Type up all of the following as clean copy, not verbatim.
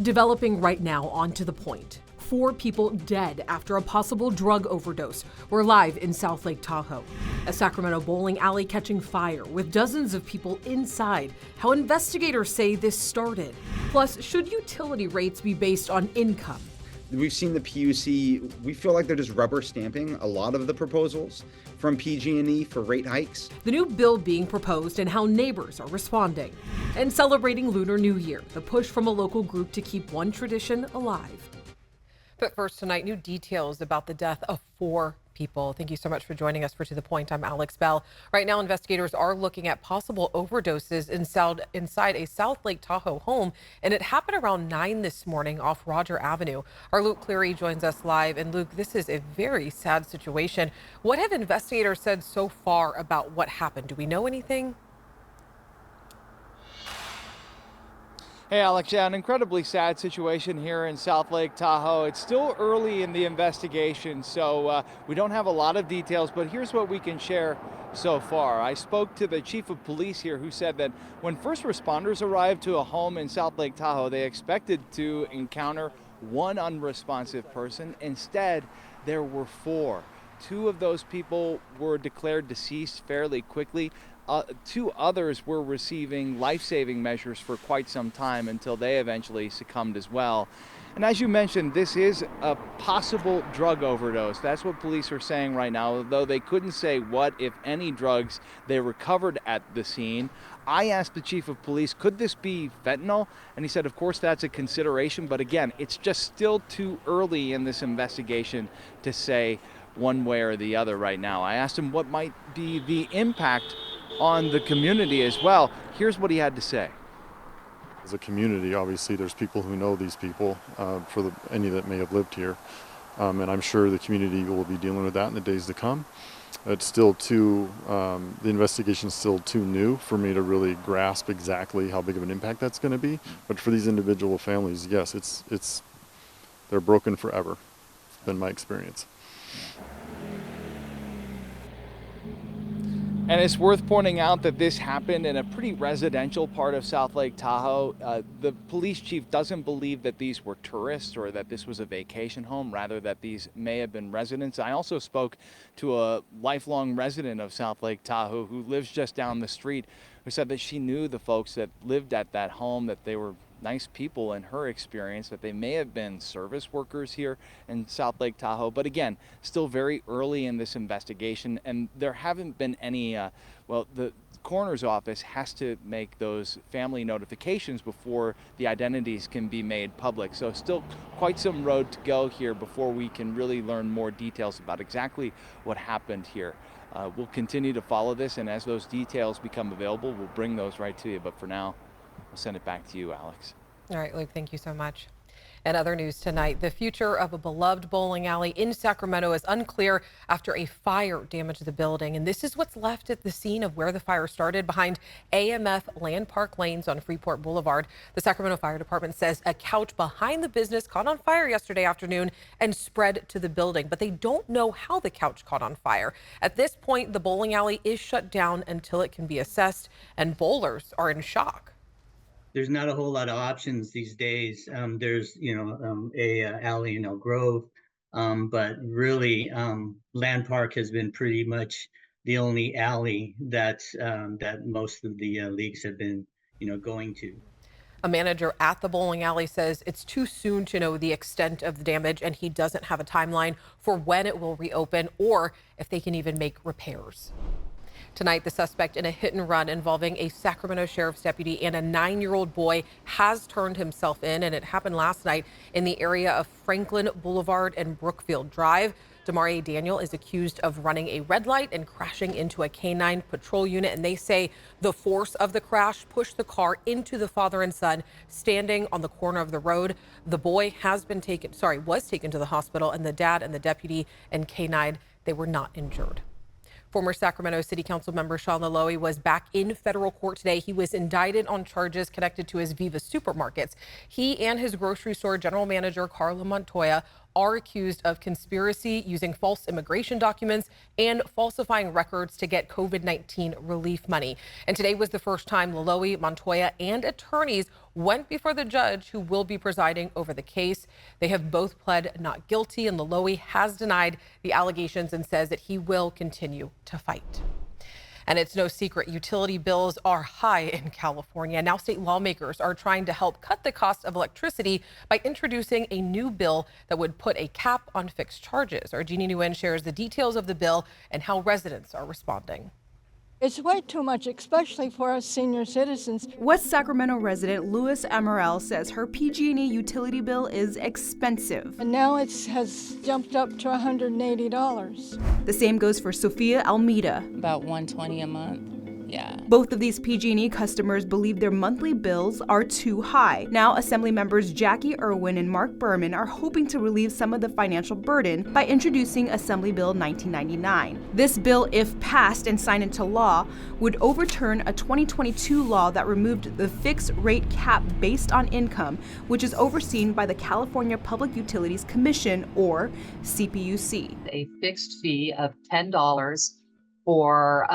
Developing right now, on to the point. 4 people dead after a possible drug overdose. We're live in South Lake Tahoe. A Sacramento bowling alley catching fire with dozens of people inside. How investigators say this started. Plus, should utility rates be based on income? We've seen the PUC, we feel like they're just rubber stamping a lot of the proposals from PG&E for rate hikes. The new bill being proposed and how neighbors are responding. And celebrating Lunar New Year, the push from a local group to keep one tradition alive. But first tonight, new details about the death of 4 people. Thank you so much for joining us for To The Point. I'm Alex Bell. Right now, investigators are looking at possible overdoses inside a South Lake Tahoe home, and it happened around 9 this morning off Roger Avenue. Our Luke Cleary joins us live. And Luke, this is a very sad situation. What have investigators said so far about what happened? Do we know anything? Hey, Alex, yeah, an incredibly sad situation here in South Lake Tahoe. It's still early in the investigation, so we don't have a lot of details, but here's what we can share so far. I spoke to the chief of police here who said that when first responders arrived to a home in South Lake Tahoe, they expected to encounter one unresponsive person. Instead, there were 4. 2 of those people were declared deceased fairly quickly. 2 others were receiving life-saving measures for quite some time until they eventually succumbed as well. And as you mentioned, this is a possible drug overdose. That's what police are saying right now, though they couldn't say what, if any, drugs they recovered at the scene. I asked the chief of police, could this be fentanyl? And he said, of course, that's a consideration. But again, it's just still too early in this investigation to say one way or the other right now. I asked him what might be the impact on the community as well. Here's what he had to say. As a community, obviously, there's people who know these people, any that may have lived here. And I'm sure the community will be dealing with that in the days to come. It's still the investigation's still too new for me to really grasp exactly how big of an impact that's going to be. But for these individual families, yes, they're broken forever. It's been my experience. And it's worth pointing out that this happened in a pretty residential part of South Lake Tahoe. The police chief doesn't believe that these were tourists or that this was a vacation home, rather that these may have been residents. I also spoke to a lifelong resident of South Lake Tahoe who lives just down the street, who said that she knew the folks that lived at that home, that they were nice people in her experience, that they may have been service workers here in South Lake Tahoe. But again, still very early in this investigation, and there haven't been any, the coroner's office has to make those family notifications before the identities can be made public. So still quite some road to go here before we can really learn more details about exactly what happened here. We'll continue to follow this, and as those details become available, we'll bring those right to you. But for now, I'll send it back to you, Alex. All right, Luke, thank you so much. And other news tonight, the future of a beloved bowling alley in Sacramento is unclear after a fire damaged the building. And this is what's left at the scene of where the fire started, behind AMF Lanes on Freeport Boulevard. The Sacramento Fire Department says a couch behind the business caught on fire yesterday afternoon and spread to the building, but they don't know how the couch caught on fire. At this point, the bowling alley is shut down until it can be assessed, and bowlers are in shock. There's not a whole lot of options these days. There's, a alley in Elk Grove, but really, Land Park has been pretty much the only alley that most of the leagues have been, going to. A manager at the bowling alley says it's too soon to know the extent of the damage, and he doesn't have a timeline for when it will reopen or if they can even make repairs. Tonight, the suspect in a hit and run involving a Sacramento sheriff's deputy and a 9-year-old boy has turned himself in, and it happened last night in the area of Franklin Boulevard and Brookfield Drive. Demarie Daniel is accused of running a red light and crashing into a K-9 patrol unit, and they say the force of the crash pushed the car into the father and son standing on the corner of the road. The boy was taken to the hospital, and the dad and the deputy and K-9, they were not injured. Former Sacramento City Council member Sean Laloe was back in federal court today. He was indicted on charges connected to his Viva supermarkets. He and his grocery store general manager, Carla Montoya, are accused of conspiracy, using false immigration documents, and falsifying records to get COVID-19 relief money. And today was the first time Laloe, Montoya, and attorneys went before the judge who will be presiding over the case. They have both pled not guilty, and Laloe has denied the allegations and says that he will continue to fight. And it's no secret utility bills are high in California. Now state lawmakers are trying to help cut the cost of electricity by introducing a new bill that would put a cap on fixed charges. Our Jeannie Nguyen shares the details of the bill and how residents are responding. It's way too much, especially for us senior citizens. West Sacramento resident Louis Amaral says her PG&E utility bill is expensive. And now it has jumped up to $180. The same goes for Sophia Almeida. About $120 a month. Yeah. Both of these PG&E customers believe their monthly bills are too high. Now, Assembly members Jackie Irwin and Mark Berman are hoping to relieve some of the financial burden by introducing Assembly Bill 1999. This bill, if passed and signed into law, would overturn a 2022 law that removed the fixed rate cap based on income, which is overseen by the California Public Utilities Commission, or CPUC. A fixed fee of $10 for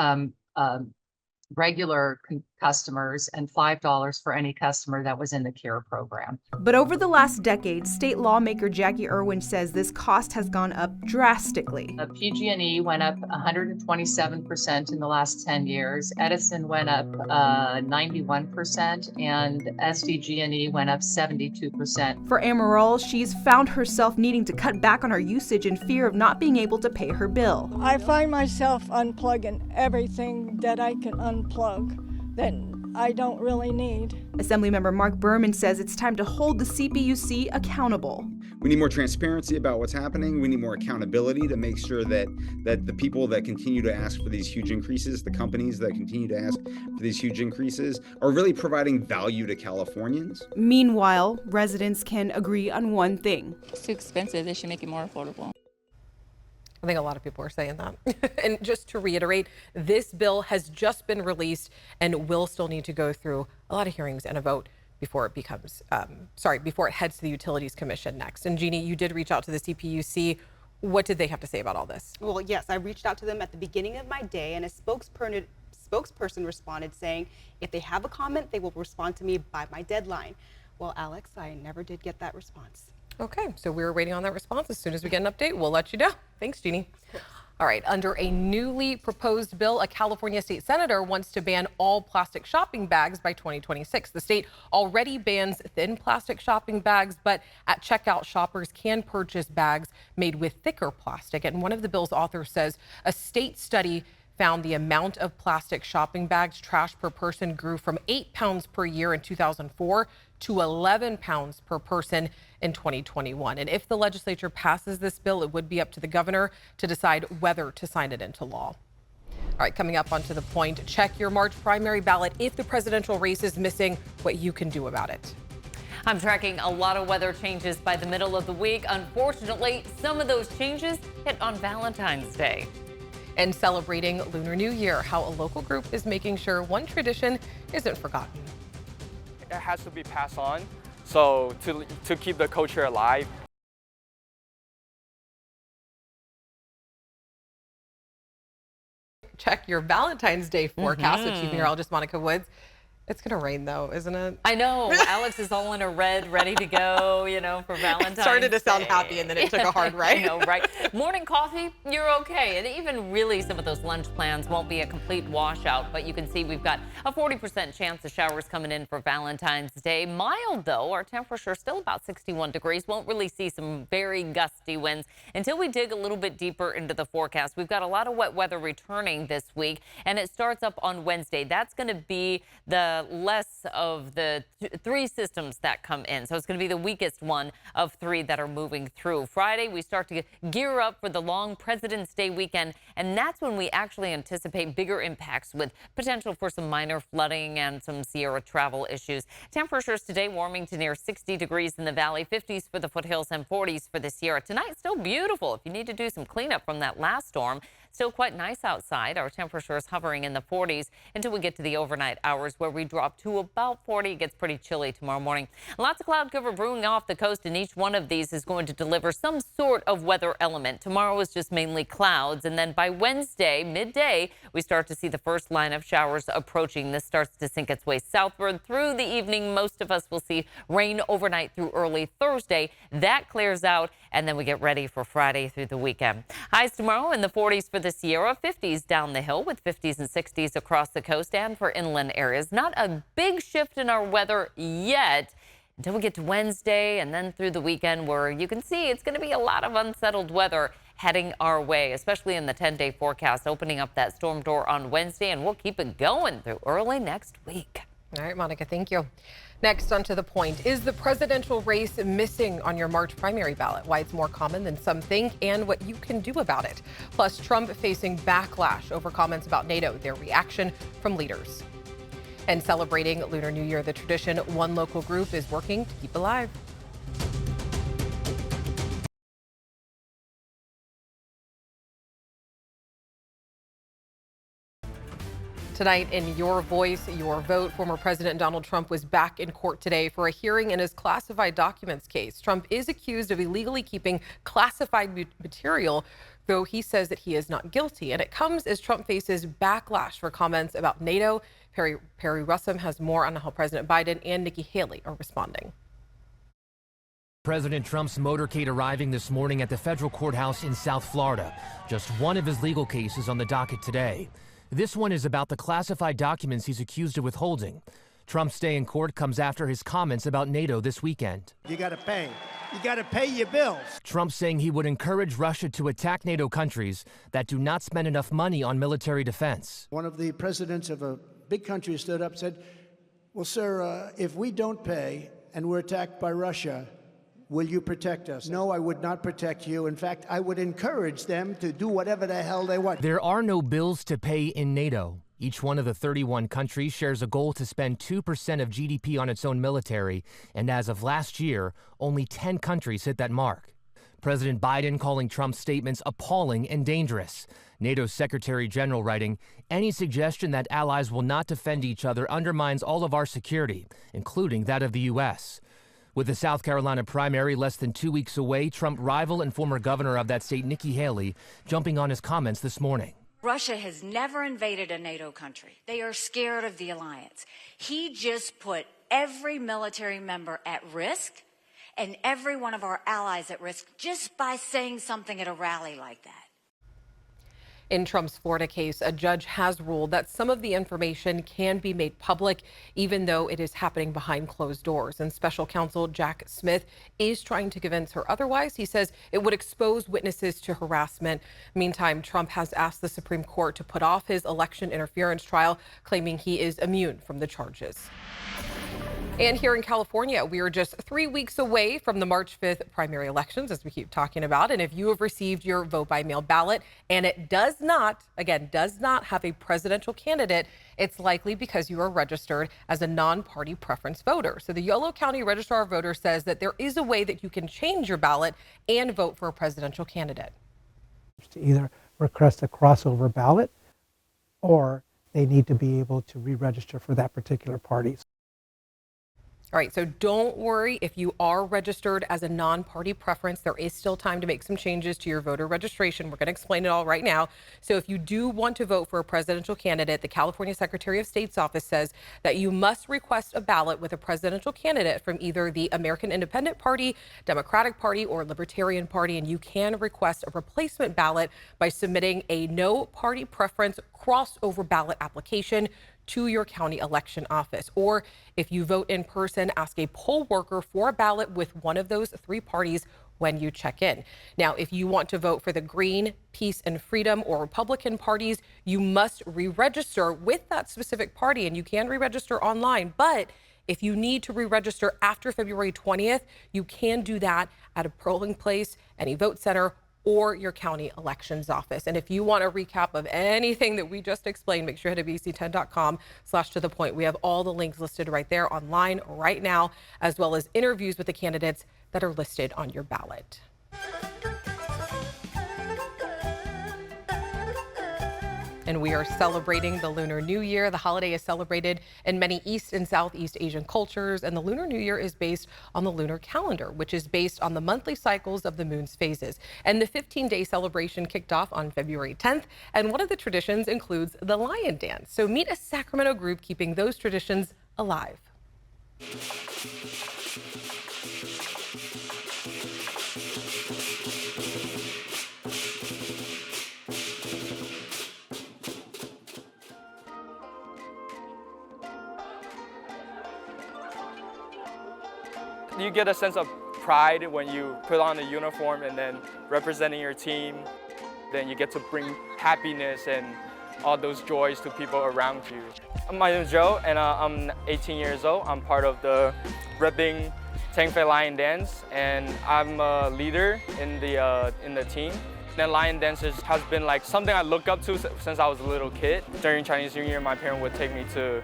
regular customers and $5 for any customer that was in the CARE program. But over the last decade, state lawmaker Jackie Irwin says this cost has gone up drastically. PG&E went up 127% in the last 10 years. Edison went up 91%, and SDG&E went up 72%. For Amaral, she's found herself needing to cut back on her usage in fear of not being able to pay her bill. I find myself unplugging everything that I can unplug that I don't really need. Assemblymember Mark Berman says it's time to hold the CPUC accountable. We need more transparency about what's happening. We need more accountability to make sure that the people that continue to ask for these huge increases, the companies that continue to ask for these huge increases, are really providing value to Californians. Meanwhile, residents can agree on one thing. It's too expensive. They should make it more affordable. I think a lot of people are saying that. And just to reiterate, this bill has just been released and will still need to go through a lot of hearings and a vote before it becomes, before it heads to the Utilities Commission next. And Jeannie, you did reach out to the CPUC. What did they have to say about all this? Well, yes, I reached out to them at the beginning of my day, and a spokesperson responded saying if they have a comment, they will respond to me by my deadline. Well, Alex, I never did get that response. Okay, so we're waiting on that response. As soon as we get an update, we'll let you know. Thanks, Jeannie. All right, under a newly proposed bill, a California state senator wants to ban all plastic shopping bags by 2026. The state already bans thin plastic shopping bags, but at checkout, shoppers can purchase bags made with thicker plastic. And one of the bill's authors says a state study found the amount of plastic shopping bags trashed per person grew from 8 pounds per year in 2004 to 11 pounds per person in 2021. And if the legislature passes this bill, it would be up to the governor to decide whether to sign it into law. All right, coming up onto the point, check your March primary ballot if the presidential race is missing, what you can do about it. I'm tracking a lot of weather changes by the middle of the week. Unfortunately, some of those changes hit on Valentine's Day. And celebrating Lunar New Year, how a local group is making sure one tradition isn't forgotten. It has to be passed on, so to keep the culture alive. Check your Valentine's Day forecast with Chief Meteorologist Monica Woods. It's going to rain, though, isn't it? I know. Alex is all in a red, ready to go, for Valentine's Day. It started to sound happy, and then it took a hard right. I know, right? Morning coffee, you're okay. And even really some of those lunch plans won't be a complete washout. But you can see we've got a 40% chance of showers coming in for Valentine's Day. Mild, though. Our temperature still about 61 degrees. Won't really see some very gusty winds until we dig a little bit deeper into the forecast. We've got a lot of wet weather returning this week, and it starts up on Wednesday. That's going to be the less of the three systems that come in. So it's going to be the weakest one of three that are moving through. Friday, we start to gear up for the long President's Day weekend, and that's when we actually anticipate bigger impacts with potential for some minor flooding and some Sierra travel issues. Temperatures today warming to near 60 degrees in the valley, 50s for the foothills and 40s for the Sierra. Tonight, still beautiful if you need to do some cleanup from that last storm. Still quite nice outside. Our temperatures hovering in the 40s until we get to the overnight hours, where we drop to about 40. It gets pretty chilly tomorrow morning. Lots of cloud cover brewing off the coast, and each one of these is going to deliver some sort of weather element. Tomorrow is just mainly clouds, and then by Wednesday, midday, we start to see the first line of showers approaching. This starts to sink its way southward through the evening. Most of us will see rain overnight through early Thursday. That clears out, and then we get ready for Friday through the weekend. Highs tomorrow in the 40s for the Sierra, 50s down the hill, with 50s and 60s across the coast and for inland areas. Not a big shift in our weather yet until we get to Wednesday and then through the weekend, where you can see it's going to be a lot of unsettled weather heading our way, especially in the 10-day forecast, opening up that storm door on Wednesday, and we'll keep it going through early next week. All right, Monica, thank you. Next, on to the point. Is the presidential race missing on your March primary ballot? Why it's more common than some think and what you can do about it. Plus, Trump facing backlash over comments about NATO, their reaction from leaders. And celebrating Lunar New Year, the tradition one local group is working to keep alive. Tonight, in Your Voice, Your Vote, former President Donald Trump was back in court today for a hearing in his classified documents case. Trump is accused of illegally keeping classified material, though he says that he is not guilty. And it comes as Trump faces backlash for comments about NATO. Perry Russum has more on how President Biden and Nikki Haley are responding. President Trump's motorcade arriving this morning at the federal courthouse in South Florida. Just one of his legal cases on the docket today. This one is about the classified documents he's accused of withholding. Trump's stay in court comes after his comments about NATO this weekend. You got to pay. You got to pay your bills. Trump saying he would encourage Russia to attack NATO countries that do not spend enough money on military defense. One of the presidents of a big country stood up and said, well, sir, if we don't pay and we're attacked by Russia, will you protect us? No, I would not protect you. In fact, I would encourage them to do whatever the hell they want. There are no bills to pay in NATO. Each one of the 31 countries shares a goal to spend 2% of GDP on its own military, and as of last year, only 10 countries hit that mark. President Biden calling Trump's statements appalling and dangerous. NATO's Secretary General writing, any suggestion that allies will not defend each other undermines all of our security, including that of the U.S. With the South Carolina primary less than 2 weeks away, Trump rival and former governor of that state, Nikki Haley, jumping on his comments this morning. Russia has never invaded a NATO country. They are scared of the alliance. He just put every military member at risk and every one of our allies at risk just by saying something at a rally like that. In Trump's Florida case, a judge has ruled that some of the information can be made public, even though it is happening behind closed doors. And special counsel Jack Smith is trying to convince her otherwise. He says it would expose witnesses to harassment. Meantime, Trump has asked the Supreme Court to put off his election interference trial, claiming he is immune from the charges. And here in California, we are just 3 weeks away from the March 5th primary elections, as we keep talking about. And if you have received your vote by mail ballot and it does not have a presidential candidate, it's likely because you are registered as a non-party preference voter. So the Yolo County Registrar of Voters says that there is a way that you can change your ballot and vote for a presidential candidate. To either request a crossover ballot or they need to be able to re-register for that particular party. All right, so don't worry if you are registered as a non-party preference. There is still time to make some changes to your voter registration. We're going to explain it all right now. So if you do want to vote for a presidential candidate, the California Secretary of State's office says that you must request a ballot with a presidential candidate from either the American Independent Party, Democratic Party, or Libertarian Party. And you can request a replacement ballot by submitting a no party preference crossover ballot application to your county election office. Or if you vote in person, ask a poll worker for a ballot with one of those three parties when you check in. Now, if you want to vote for the Green, Peace and Freedom or Republican parties, you must re-register with that specific party, and you can re-register online. But if you need to re-register after February 20th, you can do that at a polling place, any vote center, or your county elections office. And if you want a recap of anything that we just explained, make sure to head to abc10.com/to-the-point. We have all the links listed right there online right now, as well as interviews with the candidates that are listed on your ballot. And we are celebrating the Lunar New Year. The holiday is celebrated in many East and Southeast Asian cultures, and the Lunar New Year is based on the lunar calendar, which is based on the monthly cycles of the moon's phases. And the 15-day celebration kicked off on February 10th, and one of the traditions includes the lion dance. So meet a Sacramento group keeping those traditions alive. You get a sense of pride when you put on a uniform and then representing your team. Then you get to bring happiness and all those joys to people around you. My name is Joe, and I'm 18 years old. I'm part of the repping Tangfei Lion Dance, and I'm a leader in the team. And lion dances has been like something I look up to since I was a little kid. During Chinese New Year, my parents would take me to,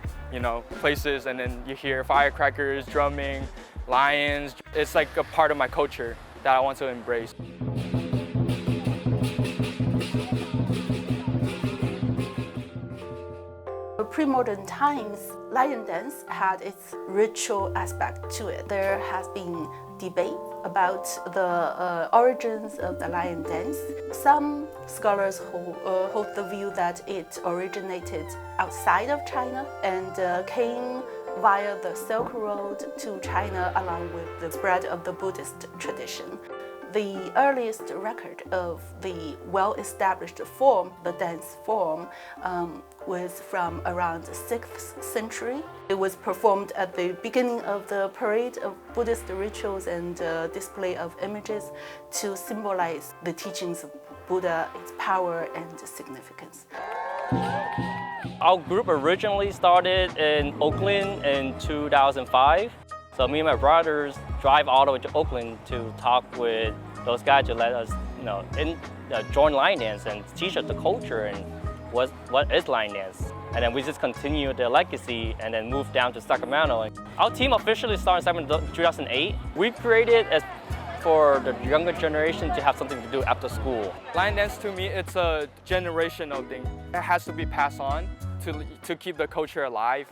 places, and then you hear firecrackers, drumming, lions. It's like a part of my culture that I want to embrace. In pre-modern times, lion dance had its ritual aspect to it. There has been debate about the origins of the lion dance. Some scholars hold the view that it originated outside of China and came via the Silk Road to China along with the spread of the Buddhist tradition. The earliest record of the well-established form, the dance form, was from around the 6th century. It was performed at the beginning of the parade of Buddhist rituals and display of images to symbolize the teachings of Buddha, its power and significance. Our group originally started in Oakland in 2005. So me and my brothers drive all the way to Oakland to talk with those guys to let us, join line dance and teach us the culture and what is line dance. And then we just continue the legacy and then move down to Sacramento. Our team officially started in Sacramento in 2008. We created it for the younger generation to have something to do after school. Line dance to me, it's a generational thing. It has to be passed on to keep the culture alive.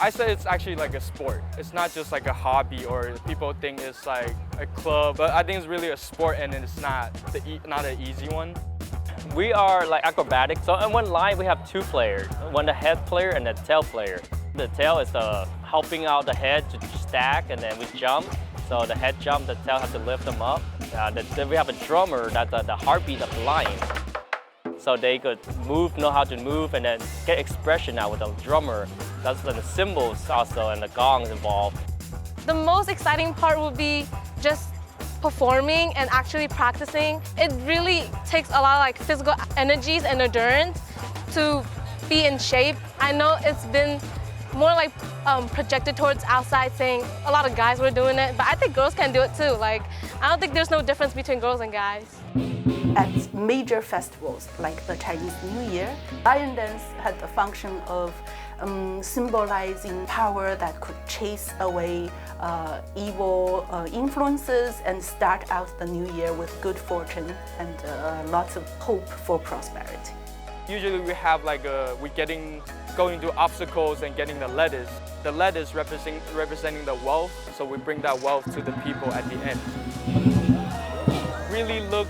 I say it's actually like a sport. It's not just like a hobby or people think it's like a club, but I think it's really a sport and it's not an easy one. We are like acrobatics. So in one line we have two players, one the head player and the tail player. The tail is helping out the head to stack and then we jump. So the head jump, the tail has to lift them up. Then we have a drummer, that's the heartbeat of the lion. So they could know how to move and then get expression out with the drummer. That's the cymbals also and the gongs involved. The most exciting part would be just performing and actually practicing. It really takes a lot of physical energies and endurance to be in shape. I know it's been more projected towards outside saying a lot of guys were doing it, but I think girls can do it too. I don't think there's no difference between girls and guys. At major festivals like the Chinese New Year, lion dance had the function of symbolizing power that could chase away evil influences and start out the new year with good fortune and lots of hope for prosperity. Usually we have going through obstacles and getting the lettuce. The lettuce representing the wealth, so we bring that wealth to the people at the end. Really look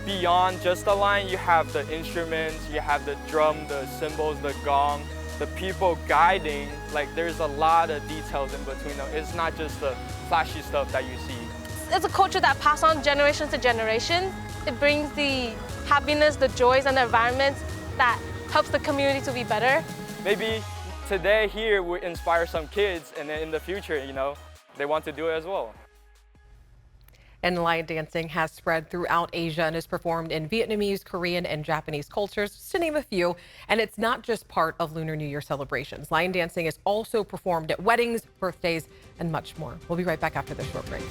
beyond just the line. You have the instruments, you have the drum, the cymbals, the gong, the people guiding. There's a lot of details in between them. It's not just the flashy stuff that you see. It's a culture that passes on generation to generation. It brings the happiness, the joys, and the environment that helps the community to be better. Maybe today here we inspire some kids, and then in the future, they want to do it as well. And lion dancing has spread throughout Asia and is performed in Vietnamese, Korean, and Japanese cultures, just to name a few. And it's not just part of Lunar New Year celebrations. Lion dancing is also performed at weddings, birthdays, and much more. We'll be right back after this short break.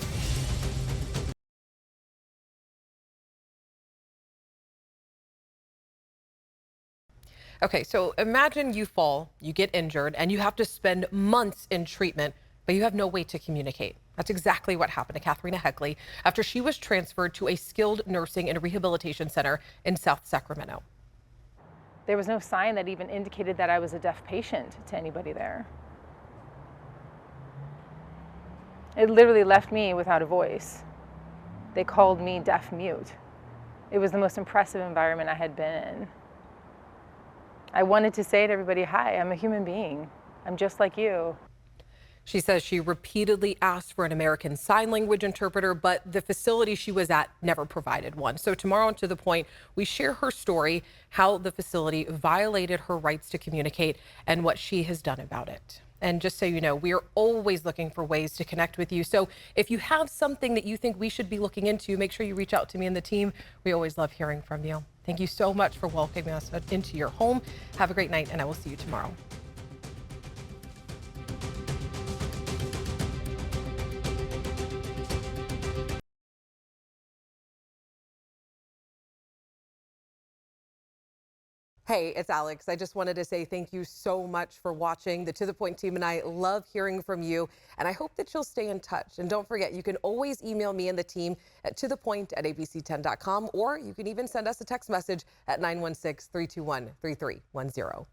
Okay, so imagine you fall, you get injured, and you have to spend months in treatment, but you have no way to communicate. That's exactly what happened to Katharina Heckley after she was transferred to a skilled nursing and rehabilitation center in South Sacramento. There was no sign that even indicated that I was a deaf patient to anybody there. It literally left me without a voice. They called me deaf mute. It was the most impressive environment I had been in. I wanted to say to everybody, hi, I'm a human being. I'm just like you. She says she repeatedly asked for an American Sign Language interpreter, but the facility she was at never provided one. So tomorrow on To The Point, we share her story, how the facility violated her rights to communicate, and what she has done about it. And just so you know, we are always looking for ways to connect with you. So if you have something that you think we should be looking into, make sure you reach out to me and the team. We always love hearing from you. Thank you so much for welcoming us into your home. Have a great night, and I will see you tomorrow. Hey, it's Alex. I just wanted to say thank you so much for watching. The To The Point team and I love hearing from you, and I hope that you'll stay in touch. And don't forget, you can always email me and the team at tothepoint@abc10.com, or you can even send us a text message at 916-321-3310.